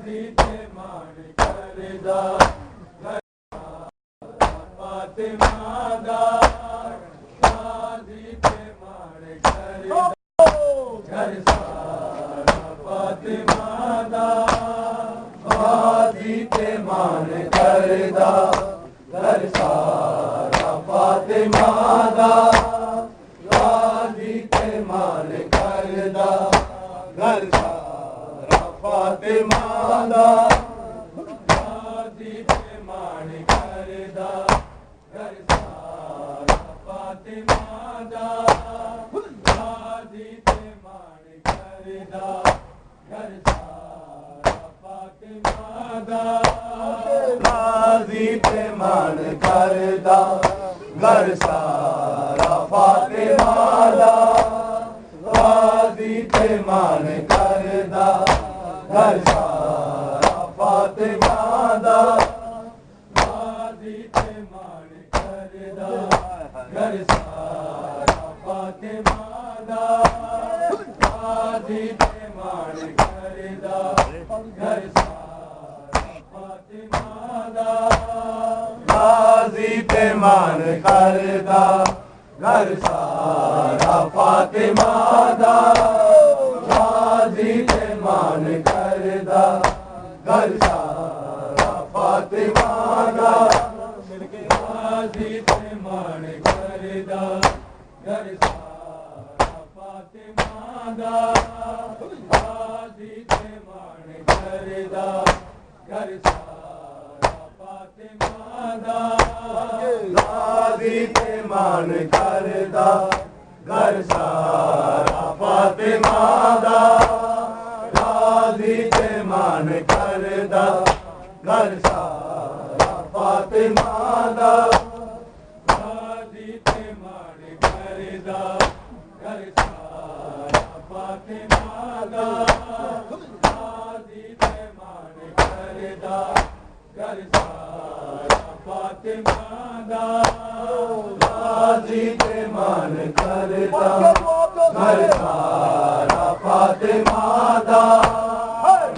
गाजी ते मान करदा फातिमा दा गाजी ते मान करदा घर सारा फातिमा दा गाजी ते मान करदा घर सारा फातिमा दा गाजी ते मान करदा घर सारा फातिमा दा गाजी ते मान करदा घर सारा फातिमा दा गाजी ते मान करदा घर सारा फातिमा दा गाजी ते मान करदा घर सारा फातिमा दा गाजी ते मान करदा घर सारा फातिमा दा गाजी ते मान करदा घर सारा फातिमा दा गाजी ते मान करदा घर सारा फातिमा दा गाजी ते मान करदा घर सारा फातिमा दा गाजी ते मान करदा घर सारा फातिमा दा गाजी ते मान करदा घर सारा फातिमा दा गाजी ते मान करदा घर सारा फातिमा दा गाजी ते मान करदा घर सारा फातिमा दा गाजी ते मान करदा घर सारा फातिमा दा गाजी ते मान करदा घर सारा फातिमा दा गाजी ते मान करदा घर सारा फातिमा दा गाजी ते मान करदा घर सारा फातिमा दा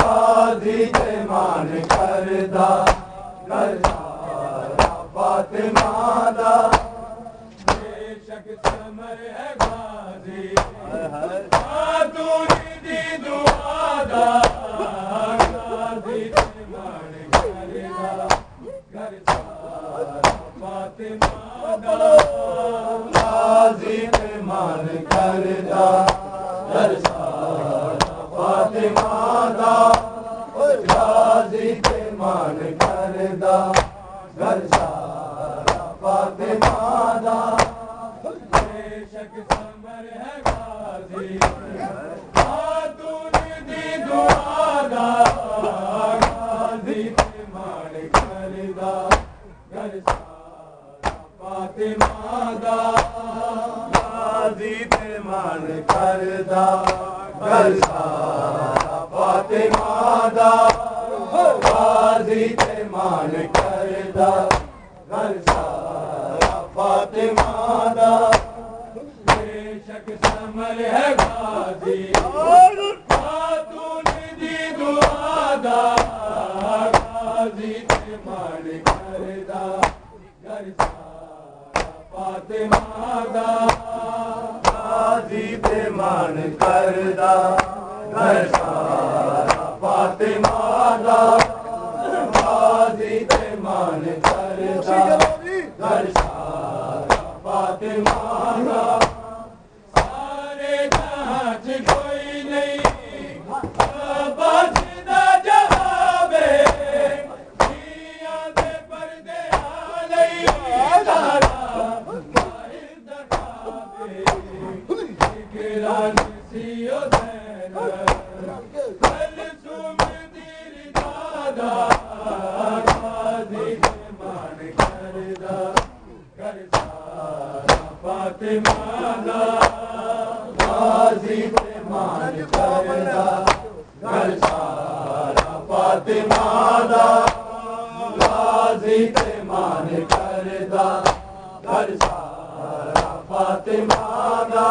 गाजी ते मान करदा घर सारा फातिमा दा बेशक समर है गाजी खातून दी दुआ दा गाजी ते मान करदा घर सारा फातिमा दा गाजी ते मान करदा घर सारा फातिमा दा गाजी ते मान करदा घर सारा फातिमा दा बेशक समर है गाजी खातून दी दुआ दा गाजी ते मान करदा घर सारा फातिमा दा गाजी ते मान करदा घर सारा फातिमा दा गाजी ते मान करदा घर सारा फातिमा दा बेशक समर है गाजी खातून दी दुआ दा गाजी ते मान करदा घर सारा फातिमा दा गाजी ते मान करदा घर सारा फातिमा दा गाजी ते मान करदा घर सारा फातिमा दा सारे जहां च कोई नहीं बचदा जवाबे दियां दे पर्दे आलई तारा बाहिर दखावे निगरान सियो दैन कल सुमदीर दादा गाजी ते मान करदा घर सारा फातिमा दा गाजी ते मान करदा घर सारा फातिमा दा गाजी ते मान करदा घर सारा फातिमा दा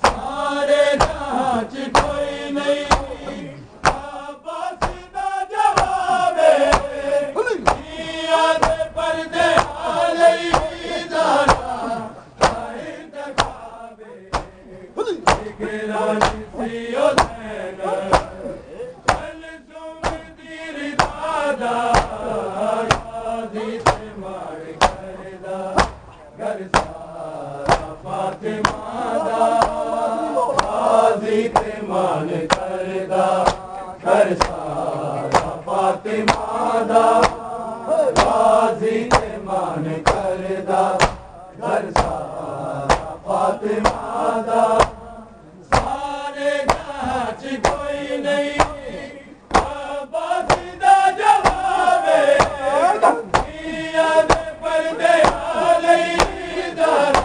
सारे जहां च कोई नहीं बचदा करदा घर सारा फातिमा दा गाजी ते मान करदा घर सारा फातिमा दा सारे गाच कोई नहीं अब्बास दा जवाब दिया दे पर्दे आले दरा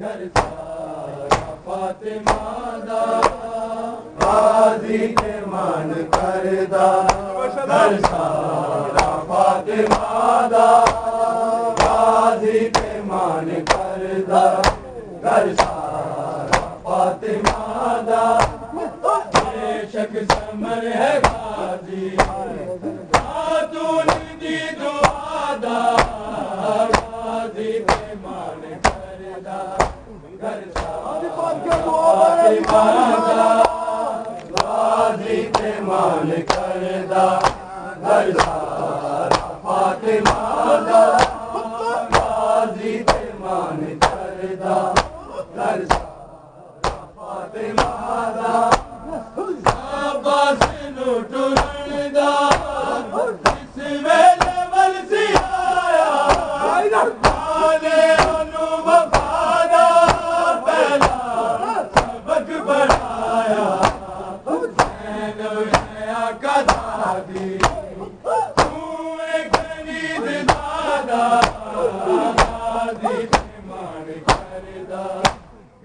घर सारा फातिमा दा गाजी ते मान करदा घर सारा फातिमा दा गाजी ते मान करदा घर सारा फातिमा दा बेशक समर है गाजी खातून दी दुआ दा गाजी ते मान करदा घर सारा फातिमा दा गाजी ते मान करदा घर सारा फातिमा दा गाजी ते मान करदा घर सारा फातिमा दा अब्बास नू टुरन दा इस वेले वल सी आया आले ओनू वफादा पहला सबक पढ़ाया आका दादी तू एक नींद दादा दादी ते मान करदा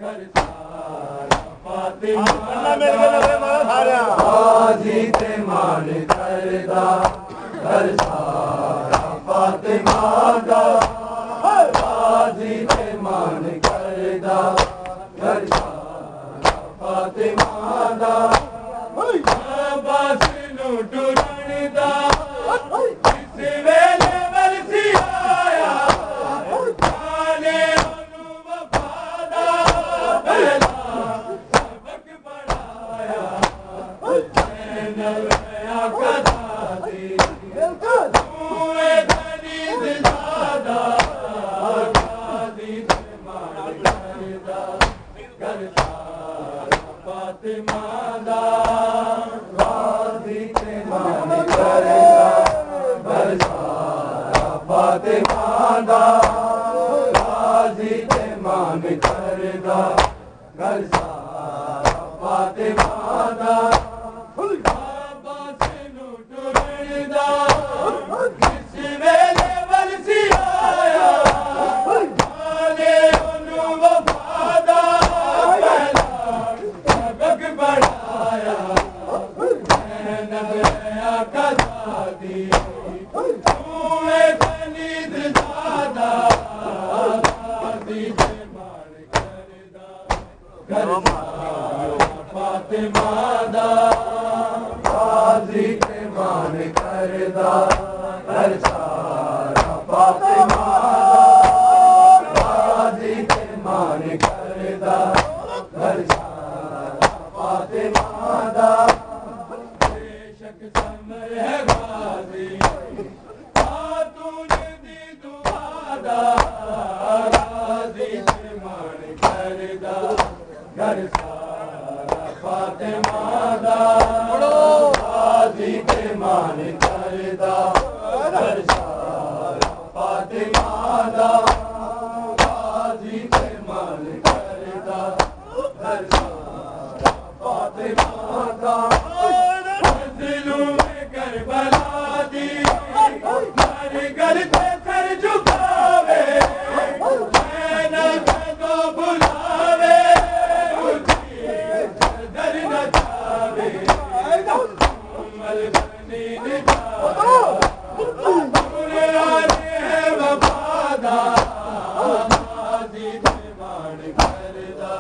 घर सारा फातिमा गाजी ते मान करदा घर सारा फातिमा दा गाजी ते मान करदा घर सारा फातिमा दा अब्बास नू टुरन दा इस वेले वल सी आया आले ओनू वफादा पहला सबक पढ़ाया आका दादी तू एक नींद दादा गाजी ते मान करदा घर सारा फातिमा दा गाजी ते मान करदा घर सारा फातिमा दा गाजी ते मान करदा घर सारा फातिमा दा अब्बास नू टुरन दा इस वेले वल सी आया आले ओनू वफादा पहला सबक पढ़ाया आका दादी तू एक नींद दादा गाजी ते मान करदा घर सारा फातिमा दा गाजी ते मान करदा घर सारा फातिमा दा गाजी ते मान करदा घर सारा फातिमा दा बेशक समर है गाजी खातून दी दुआ दा गाजी ते मान करदा घर सारा फातिमा दा गाजी ते मान करदा घर सारा फातिमा दा गाजी ते मान करदा घर सारा फातिमा दा मज़लूम करबला दी हर घर पे सर झुकावे नैना को बुलावे दर न जावे कमल बनी वफादा गाजी ते मान करदा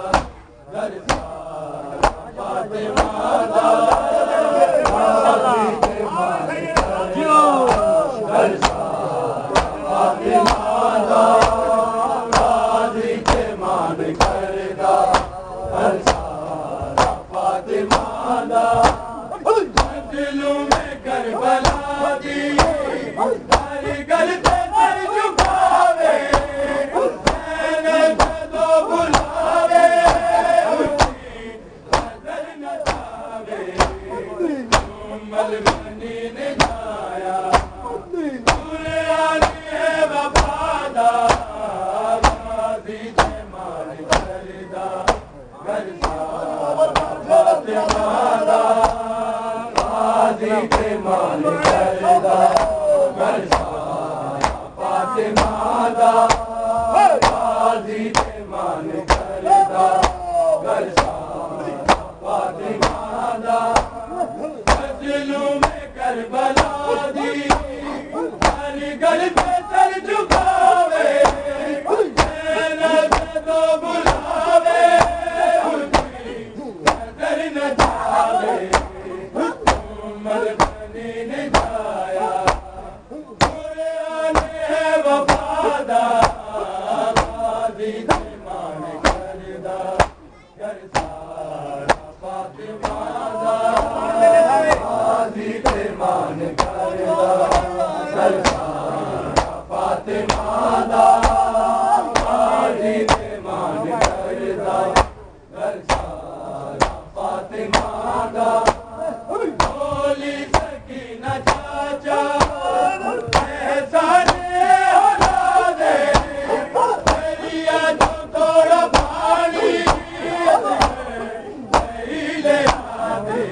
घर सारा फातिमा दा गाजी ते मान करदा घर सारा फातिमा दा गाजी ते मान करदा घर सारा फातिमा दा दिलों में करबला दी हर गल पे सर झुकावे मैंने तो बुलावे उसकी नजर न जावे मलबनी ने जाया पूरे आने वफादार गाजी के मान करदा घर फातिमा गाजी के मान करदा घर फातिमा गाजी के मान करदा घर फातिमा दिलों में करबला दी हर गल पे सर झुकावे मैंने तो बुलावे उसकी नजर न जावे मलबनी ने जाया पूरे आने वफादार गाजी के मान करदा घर सारा फातिमा गाजी के मान करदा घर सारा फातिमा गाजी के मान करदा घर सारा फातिमा बोली सकीना चाचा एहसाने औलादे दरिया जो थोड़ा पानी नहीं ले आदे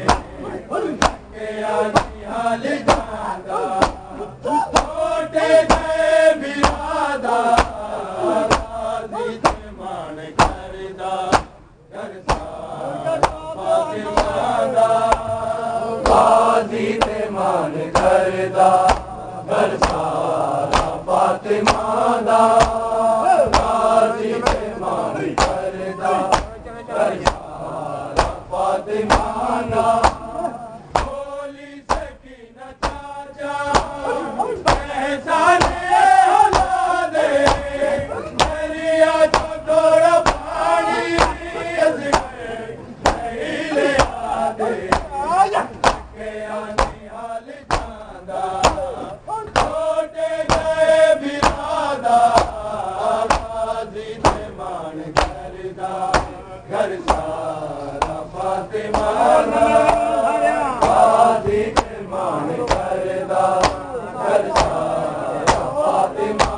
के आनी हाल जादा छोटे गए बिरादा गाजी के मान करदा घर सारा फातिमा गाजी के मान करदा घर सारा फातिमा गाजी के मान करदा घर सारा फातिमा बोली सकीना चाचा एहसाने औलादे दरिया जो थोड़ा पानी नहीं ले आदे के आनी हाल जादा छोटे गए बिरादा गाजी के मान करदा घर सारा फातिमा गाजी के मान करदा घर सारा फातिमा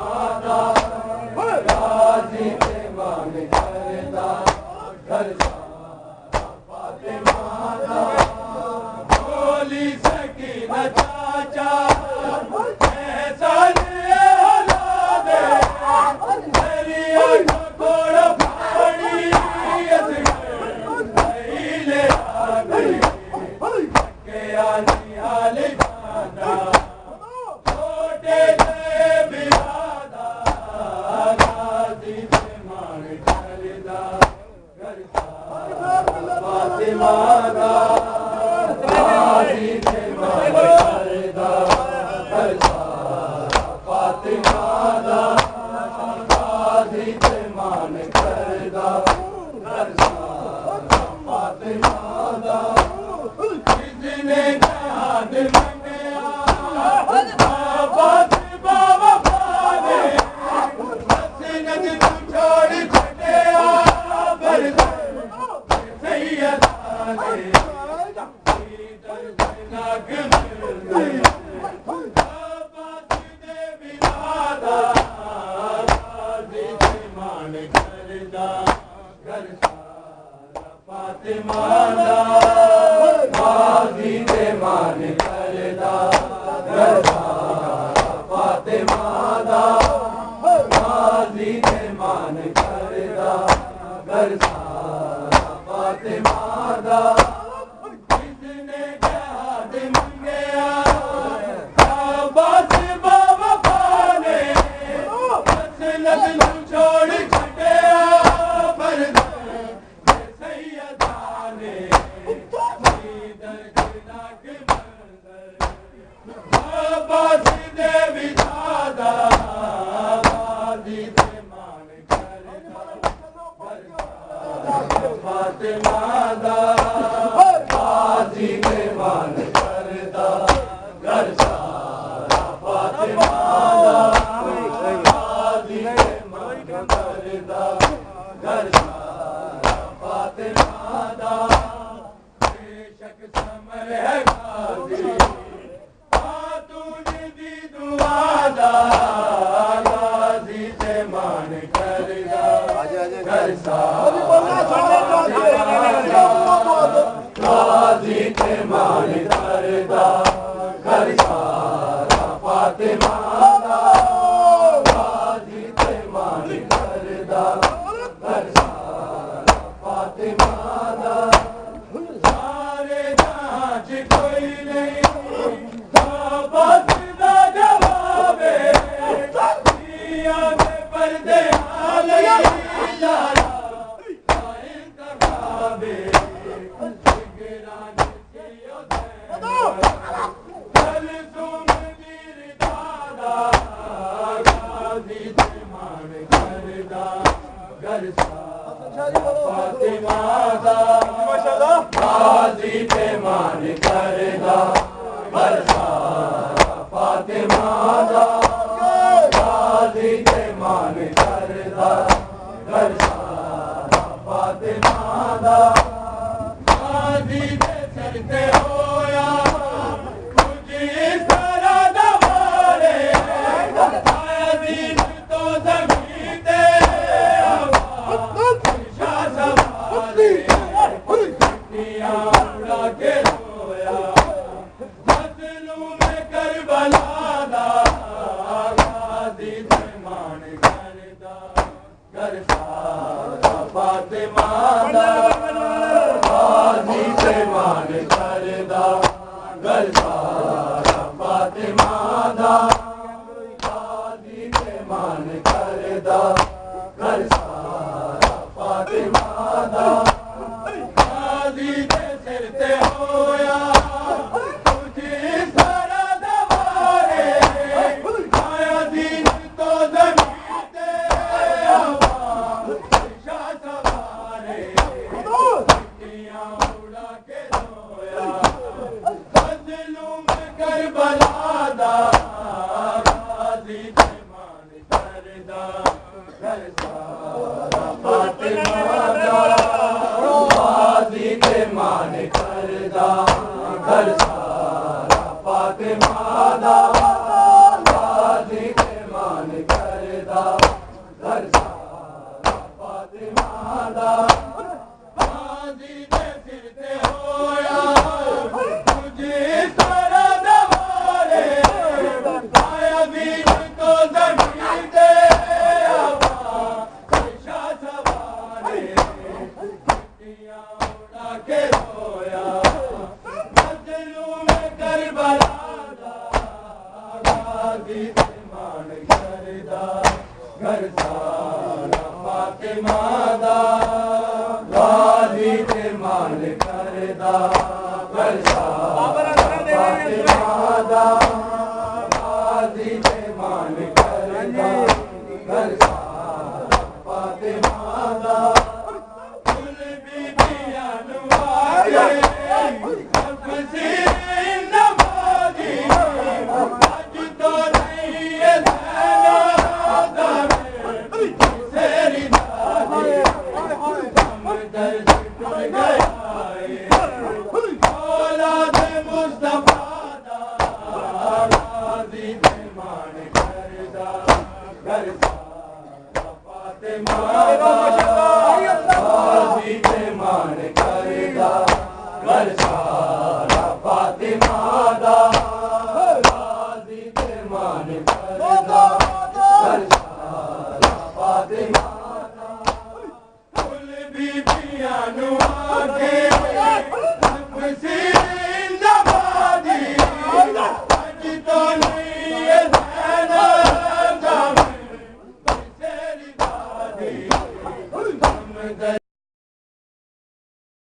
गाजी के मान करदा घर सारा फातिमा बोली सकीना चाचा एहसाने औलादे दरिया जो थोड़ा पानी नहीं ले आदे के आनी हाल जादा छोटे गए बिरादा गाजी के मान करदा घर सारा फातिमा गाजी के मान करदा घर सारा फातिमा गाजी के मान करदा घर सारा फातिमा किसने जहाद मंगया फातिमा वफा ने मसनद तू छोड़ छड़या पर सैयदा ने दर्दनाक मिलदे बात दे बिरादा गाजी के मान करदा घर सारा फातिमा गाजी के मान करदा घर सारा फातिमा गाजी के मान करदा घर सारा फातिमा किसने जहाद मंगया फातिमा वफा ने मसनद तू छोड़ छड़या पर सैयदा ने दर्दनाक मंजर बासी दे विधाता गाजी के मान करदा फातिमा गाजी के मान करदा